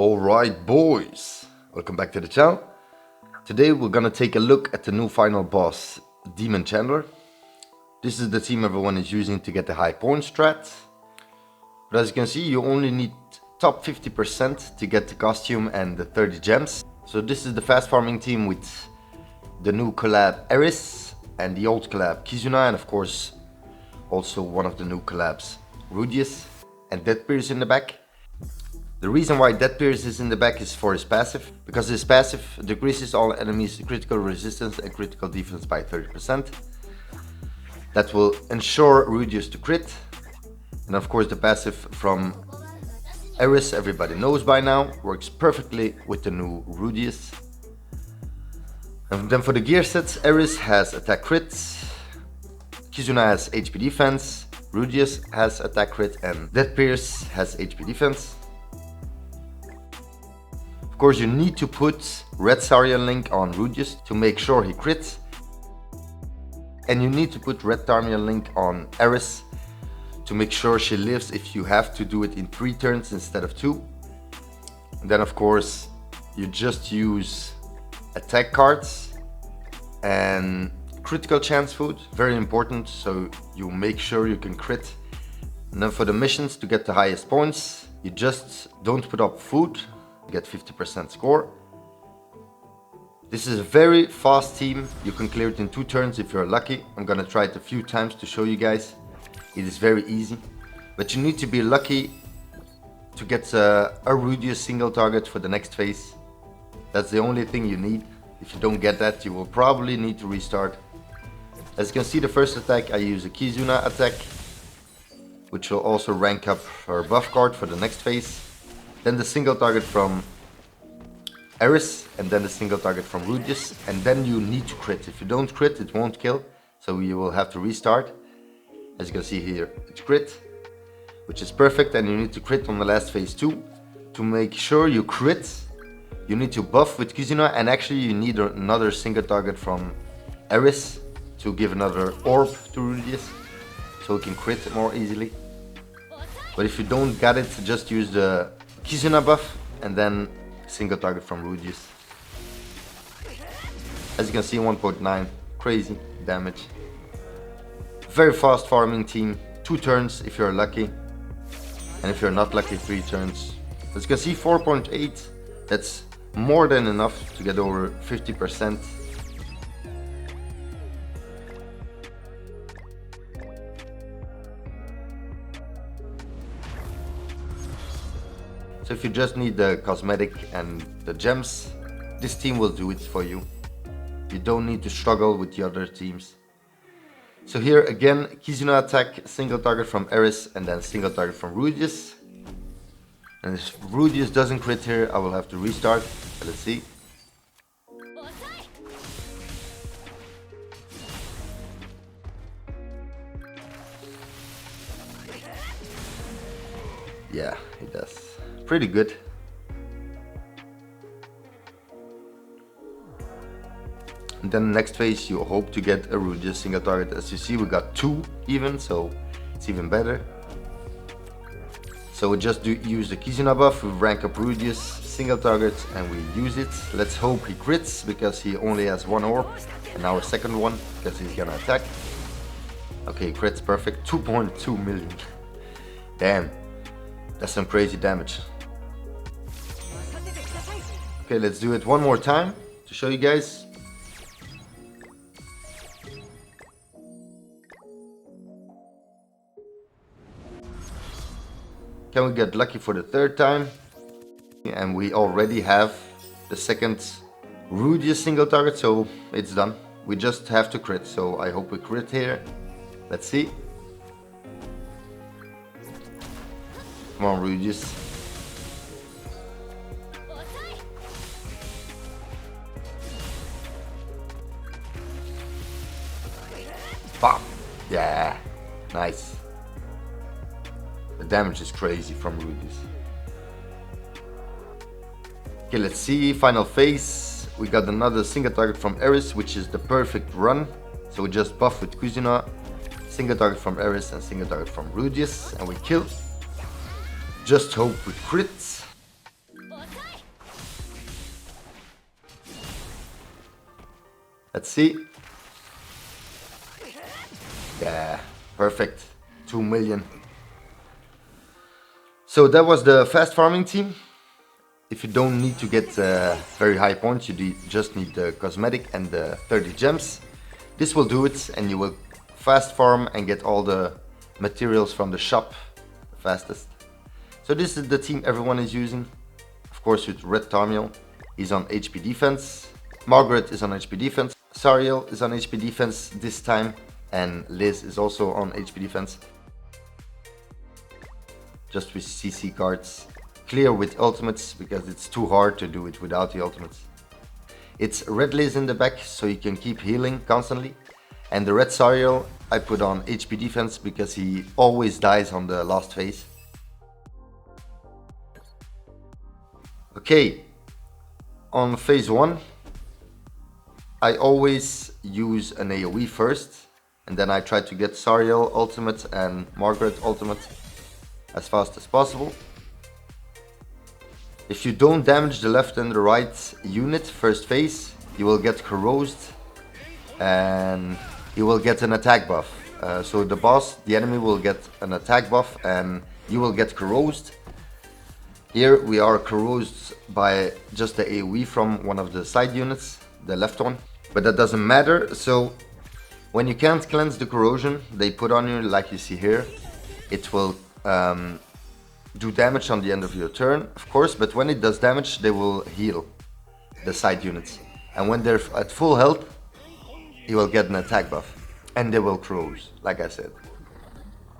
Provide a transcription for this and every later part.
Alright boys, welcome back to the channel. Today we're gonna take a look at the new final boss, Demon Chandler. This is the team everyone is using to get the high point strat. But as you can see, you only need top 50% to get the costume and the 30 gems. So this is the fast farming team with the new collab Eris and the old collab Kizuna, and of course also one of the new collabs, Rudeus, and Dead Pierce in the back. The reason why Dead Pierce is in the back is for his passive, because his passive decreases all enemies' critical resistance and critical defense by 30%. That will ensure Rudeus to crit. And of course the passive from Eris, everybody knows by now, works perfectly with the new Rudeus. And then for the gear sets, Eris has attack crits, Kizuna has HP defense, Rudeus has attack crit, and Dead Pierce has HP defense. Of course you need to put red Sarian link on Rudeus to make sure he crits. And you need to put red Tarmian link on Eris to make sure she lives if you have to do it in 3 turns instead of 2. And then of course you just use attack cards and critical chance food, very important, so you make sure you can crit. And then for the missions to get the highest points, you just don't put up food, get 50% score. This is a very fast team, you can clear it in 2 turns if you're lucky. I'm gonna try it a few times to show you guys. It is very easy, but you need to be lucky to get a Rudeus single target for the next phase. That's the only thing you need. If you don't get that, you will probably need to restart. As you can see, the first attack I use a Kizuna attack, which will also rank up her buff card for the next phase. Then the single target from Eris, and then the single target from Rudeus, and then you need to crit. If you don't crit, it won't kill, so you will have to restart. As you can see here, it's crit, which is perfect, and you need to crit on the last phase too. To make sure you crit, you need to buff with Kizuna, and actually you need another single target from Eris to give another orb to Rudeus, so he can crit more easily. But if you don't get it, just use the Kizuna buff, and then single target from Rudeus. As you can see, 1.9, crazy damage. Very fast farming team, 2 turns if you're lucky, and if you're not lucky, 3 turns. As you can see, 4.8, that's more than enough to get over 50%. So if you just need the cosmetic and the gems, this team will do it for you. You don't need to struggle with the other teams. So here again, Kizuna attack, single target from Eris, and then single target from Rudeus. And if Rudeus doesn't crit here, I will have to restart. Let's see. Yeah, he does. Pretty good. And then next phase you hope to get a Rudeus single target. As you see, we got 2 even, so it's even better. So we just use the Kizuna buff, we rank up Rudeus single target, and we use it. Let's hope he crits, because he only has 1 orb, and now a second one, because he's gonna attack. Okay, crits, perfect, 2.2 million. Damn, that's some crazy damage. Okay, let's do it one more time to show you guys. Can we get lucky for the 3rd time? And we already have the second Rudeus single target, so it's done. We just have to crit, so I hope we crit here. Let's see. Come on, Rudeus. Bam! Yeah, nice. The damage is crazy from Rudeus. Okay, let's see, final phase. We got another single target from Eris, which is the perfect run. So we just buff with Kizuna, single target from Eris and single target from Rudeus, and we kill. Just hope we crit. Let's see. Yeah, perfect. 2 million. So that was the fast farming team. If you don't need to get very high points, you just need the cosmetic and the 30 gems. This will do it, and you will fast farm and get all the materials from the shop fastest. So this is the team everyone is using. Of course, with Red Tarmiel, he's on HP defense. Margaret is on HP defense. Sariel is on HP defense this time, and Liz is also on HP defense. Just with CC cards. Clear with ultimates, because it's too hard to do it without the ultimates. It's Red Liz in the back, so you can keep healing constantly. And the Red Sariel I put on HP defense because he always dies on the last phase. Okay, on phase 1, I always use an AoE first, and then I try to get Sariel ultimate and Margaret ultimate as fast as possible. If you don't damage the left and the right unit first phase, you will get corrosed and you will get an attack buff. So the boss, the enemy, will get an attack buff and you will get corrosed. Here we are corrosed by just the AoE from one of the side units, the left one. But that doesn't matter. So when you can't cleanse the corrosion they put on you, like you see here, it will do damage on the end of your turn, of course, but when it does damage they will heal the side units. And when they're at full health, he will get an attack buff. And they will corrode, like I said.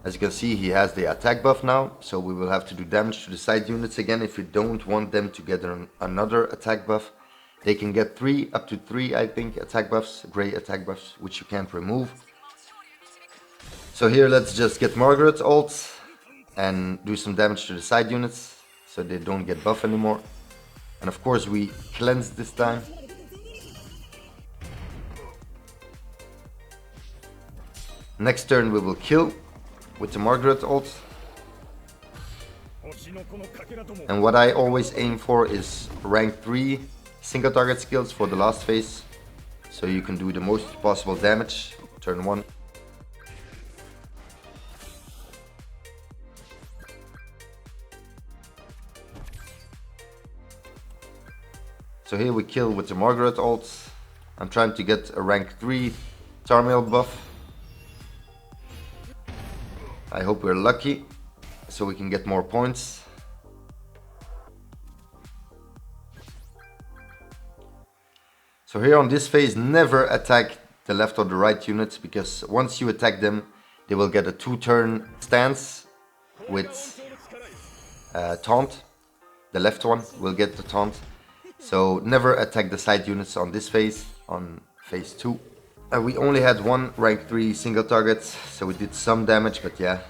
As you can see, he has the attack buff now, so we will have to do damage to the side units again if we don't want them to get another attack buff. They can get up to three, I think, attack buffs, gray attack buffs, which you can't remove. So here, let's just get Margaret's ult and do some damage to the side units, so they don't get buff anymore. And of course, we cleanse this time. Next turn, we will kill with the Margaret ult. And what I always aim for is rank 3 single target skills for the last phase, so you can do the most possible damage turn 1. So here we kill with the Margaret ult. I'm trying to get a rank 3 Tarmiel buff. I hope we're lucky, so we can get more points. So here on this phase, never attack the left or the right units, because once you attack them, they will get a 2-turn stance with taunt. The left one will get the taunt. So never attack the side units on this phase, on phase 2. We only had one rank 3 single target, so we did some damage, but yeah.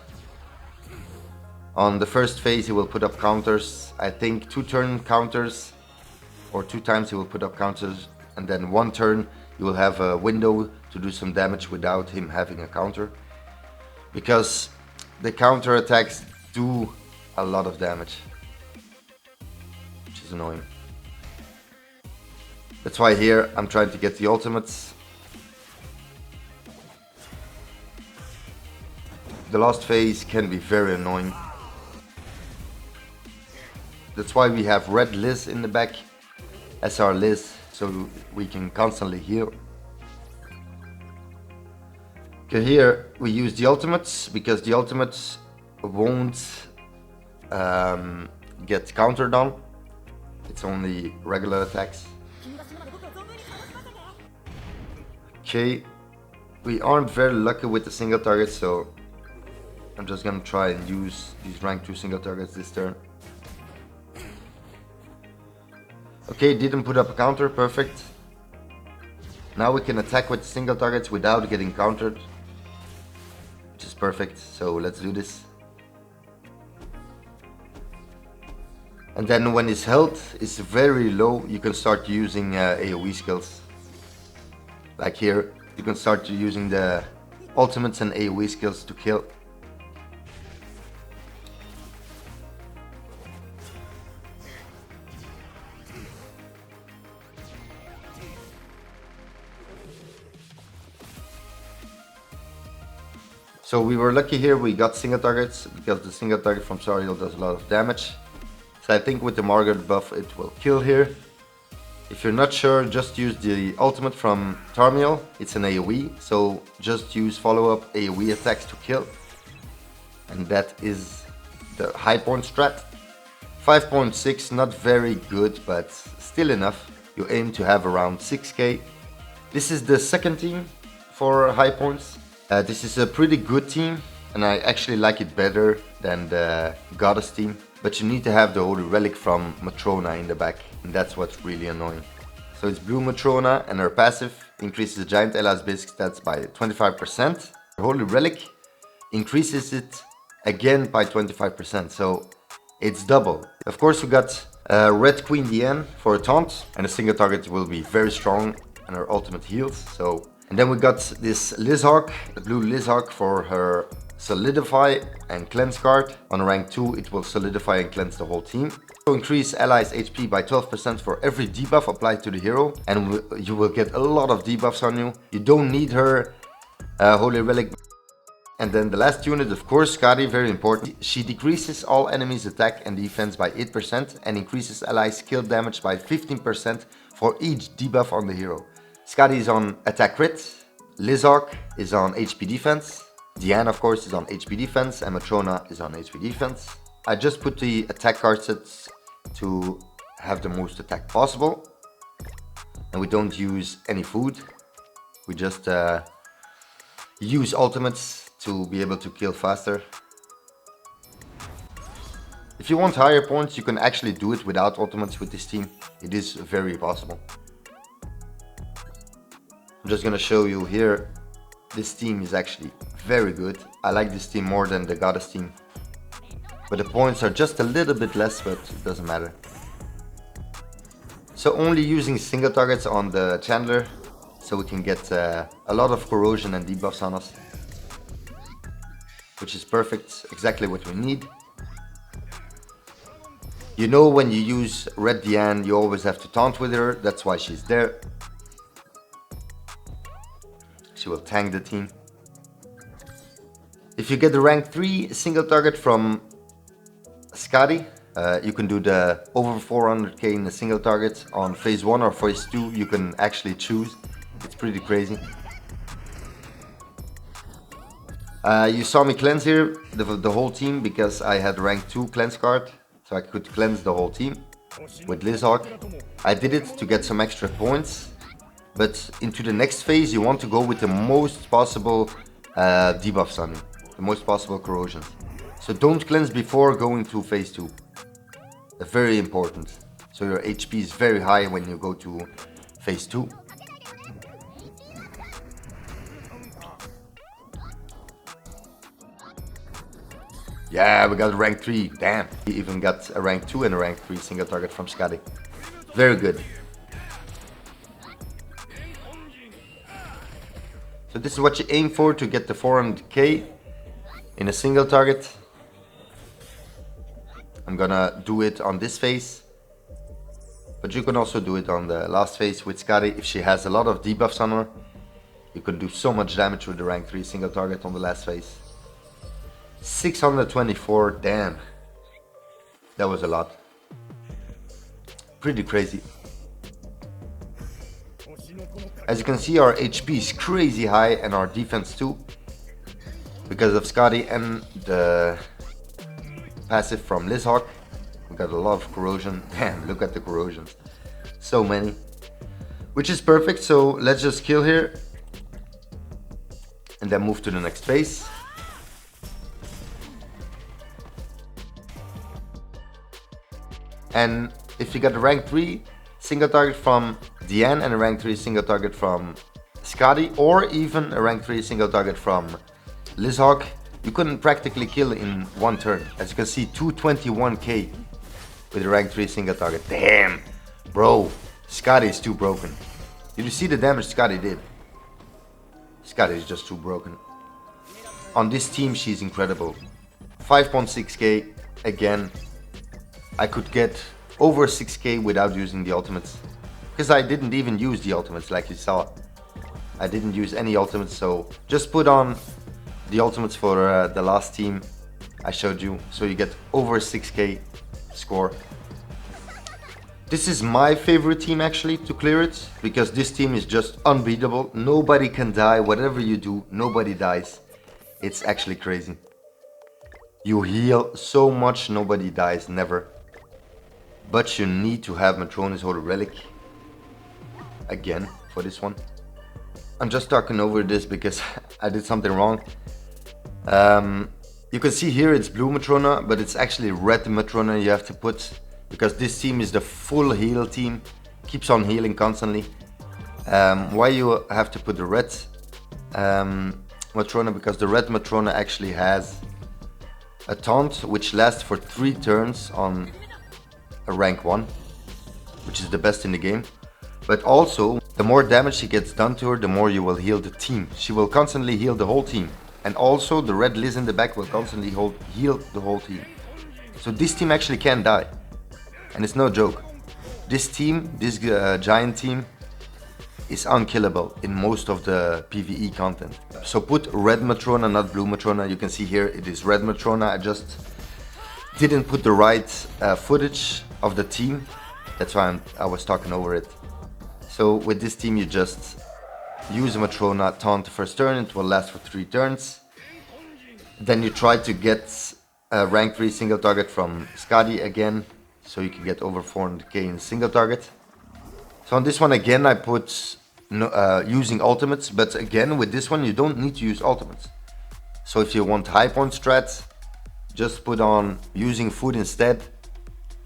On the first phase he will put up counters, I think 2-turn counters, or 2 times he will put up counters, and then 1 turn you will have a window to do some damage without him having a counter. Because the counter attacks do a lot of damage, which is annoying. That's why here I'm trying to get the ultimates. The last phase can be very annoying. That's why we have Red Liz in the back as our Liz, so we can constantly heal. Okay, here we use the ultimates, because the ultimates won't get countered on. It's only regular attacks. Okay, we aren't very lucky with the single targets, so I'm just gonna try and use these rank 2 single targets this turn. Okay, didn't put up a counter, perfect. Now we can attack with single targets without getting countered, which is perfect, so let's do this. And then when his health is very low, you can start using AoE skills. Like here, you can start using the ultimates and AoE skills to kill. So we were lucky here, we got single targets because the single target from Zariel does a lot of damage. So I think with the Margaret buff it will kill here. If you're not sure, just use the ultimate from Tarmiel. It's an AoE, so just use follow-up AoE attacks to kill. And that is the high point strat. 5.6, not very good, but still enough. You aim to have around 6k. This is the second team for high points. This is a pretty good team, and I actually like it better than the Goddess team. But you need to have the Holy Relic from Matrona in the back, and that's what's really annoying. So it's Blue Matrona, and her passive increases the Giant allies basic stats by 25%. The Holy Relic increases it again by 25%, so it's double. Of course we got Red Queen Diane for a taunt, and a single target will be very strong, and her ultimate heals. So, and then we got this Lizhawk, the blue Lizhawk for her Solidify and Cleanse card. On rank 2 it will solidify and cleanse the whole team. So increase allies HP by 12% for every debuff applied to the hero, and you will get a lot of debuffs on you. You don't need her Holy Relic. And then the last unit, of course, Skadi, very important. She decreases all enemies' attack and defense by 8% and increases allies' skill damage by 15% for each debuff on the hero. Skadi is on attack crit, Lizhawk is on HP defense, Diane of course is on HP defense, and Matrona is on HP defense. I just put the attack card sets to have the most attack possible, and we don't use any food. We just use ultimates to be able to kill faster. If you want higher points, you can actually do it without ultimates with this team. It is very possible. I'm just gonna show you here. This team is actually very good. I like this team more than the Goddess team. But the points are just a little bit less, but it doesn't matter. So only using single targets on the Chandler, so we can get a lot of corrosion and debuffs on us. Which is perfect, exactly what we need. You know, when you use Red Diane, you always have to taunt with her, that's why she's there. She will tank the team. If you get the rank 3 single target from Skadi, you can do the over 400k in a single target on phase 1 or phase 2, you can actually choose. It's pretty crazy. You saw me cleanse here, the whole team, because I had rank 2 cleanse card, so I could cleanse the whole team with Lizhawk. I did it to get some extra points, but into the next phase you want to go with the most possible debuffs on you, the most possible corrosions. So don't cleanse before going to phase 2. Very important. So your HP is very high when you go to phase 2. Yeah, we got a rank 3, damn. We even got a rank 2 and a rank 3 single target from Skadi. Very good. So this is what you aim for to get the 400k in a single target. I'm gonna do it on this phase. But you can also do it on the last phase with Skadi. If she has a lot of debuffs on her, you can do so much damage with the rank 3 single target on the last phase. 624, damn. That was a lot. Pretty crazy. As you can see, our HP is crazy high and our defense too. Because of Skadi and the passive from Lizhawk. We got a lot of corrosion. Damn, look at the corrosions. So many. Which is perfect, so let's just kill here. And then move to the next phase. And if you got a rank 3 single target from Diane and a rank 3 single target from Skadi, or even a rank 3 single target from Lizhawk, you couldn't practically kill in one turn. As you can see, 221k with a rank 3 single target. Damn, bro, Skadi is too broken. Did you see the damage Skadi did? Skadi is just too broken. On this team, she's incredible. 5.6k again. I could get over 6k without using the ultimates, because I didn't even use the ultimates like you saw. I didn't use any ultimates, so just put on the ultimates for the last team I showed you, so you get over 6k score. This is my favorite team actually to clear it, because this team is just unbeatable. Nobody can die, whatever you do, nobody dies. It's actually crazy. You heal so much, nobody dies, never. But you need to have Matrona's Holy Relic again for this one. I'm just talking over this because I did something wrong. You can see here it's blue Matrona, but it's actually red Matrona you have to put, because this team is the full heal team, keeps on healing constantly. Why you have to put the red Matrona? Because the red Matrona actually has a taunt which lasts for 3 turns on a rank 1, which is the best in the game. But also, the more damage she gets done to her, the more you will heal the team. She will constantly heal the whole team. And also the red Liz in the back will constantly heal the whole team. So this team actually can die. And it's no joke. This team, this giant team, is unkillable in most of the PvE content. So put red Matrona, not blue Matrona. You can see here it is red Matrona. I just didn't put the right footage of the team. That's why I was talking over it. So with this team you just use a Matrona taunt the first turn, it will last for 3 turns. Then you try to get a rank 3 single target from Skadi again, so you can get over 400k in a single target. So on this one again I put using ultimates, but again with this one you don't need to use ultimates. So if you want high point strats, just put on using food instead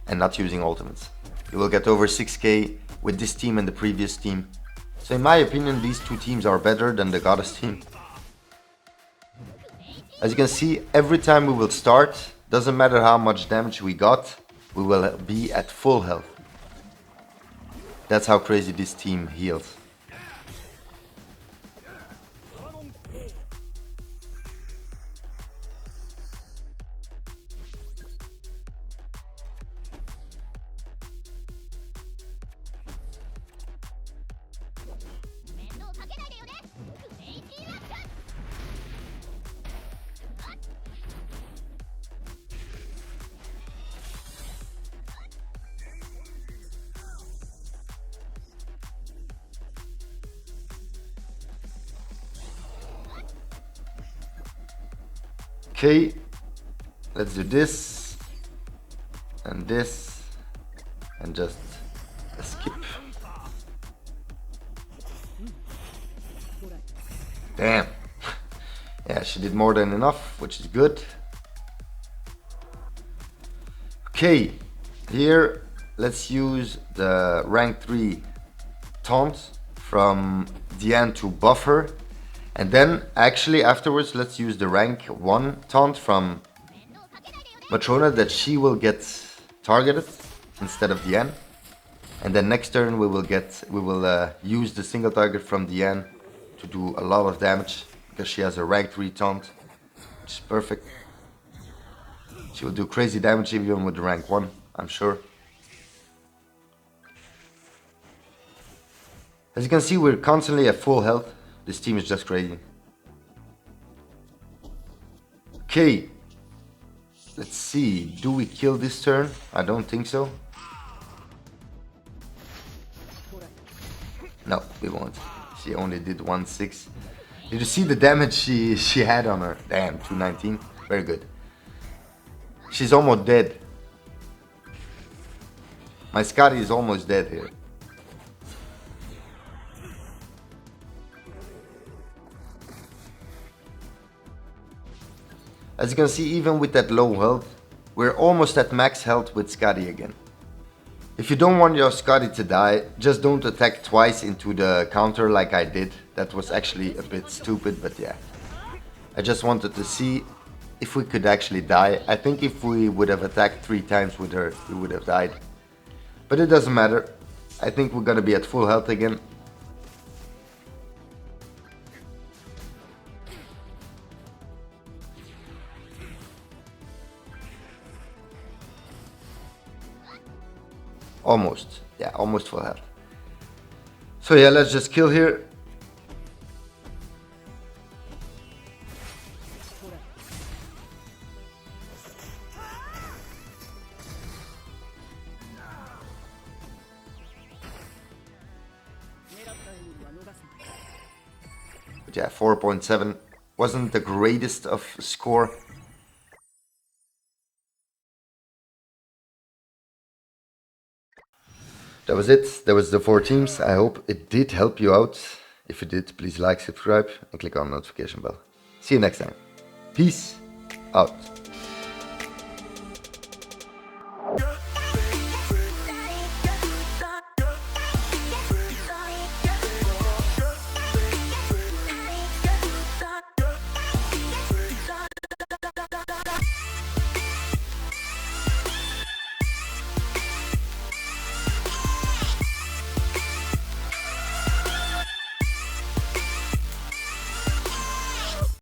and not using ultimates. You will get over 6k with this team and the previous team. So in my opinion these two teams are better than the Goddess team. As you can see, every time we will start, doesn't matter how much damage we got, we will be at full health. That's how crazy this team heals. Okay, let's do this and just skip. Damn. Yeah, she did more than enough, which is good. Okay, here let's use the rank 3 taunt from Diane to buff her. And then actually afterwards let's use the rank 1 taunt from Matrona, that she will get targeted instead of Diane. And then next turn we will use the single target from Diane to do a lot of damage, because she has a rank 3 taunt, which is perfect. She will do crazy damage even with the rank 1, I'm sure. As you can see, we're constantly at full health. This team is just crazy. Okay, let's see, do we kill this turn? I don't think so. No, we won't. She only did 1-6. Did you see the damage she had on her? Damn, 219, very good. She's almost dead. My Skadi is almost dead here. As you can see, even with that low health, we're almost at max health with Skadi again. If you don't want your Skadi to die, just don't attack twice into the counter like I did. That was actually a bit stupid, but yeah. I just wanted to see if we could actually die. I think if we would have attacked 3 times with her, we would have died. But it doesn't matter. I think we're gonna be at full health again. Almost, yeah, almost full health. So yeah, let's just kill here. yeah, 4.7 wasn't the greatest of score. That was it. That was the 4 teams. I hope it did help you out. If it did, please like, subscribe, and click on the notification bell. See you next time. Peace out.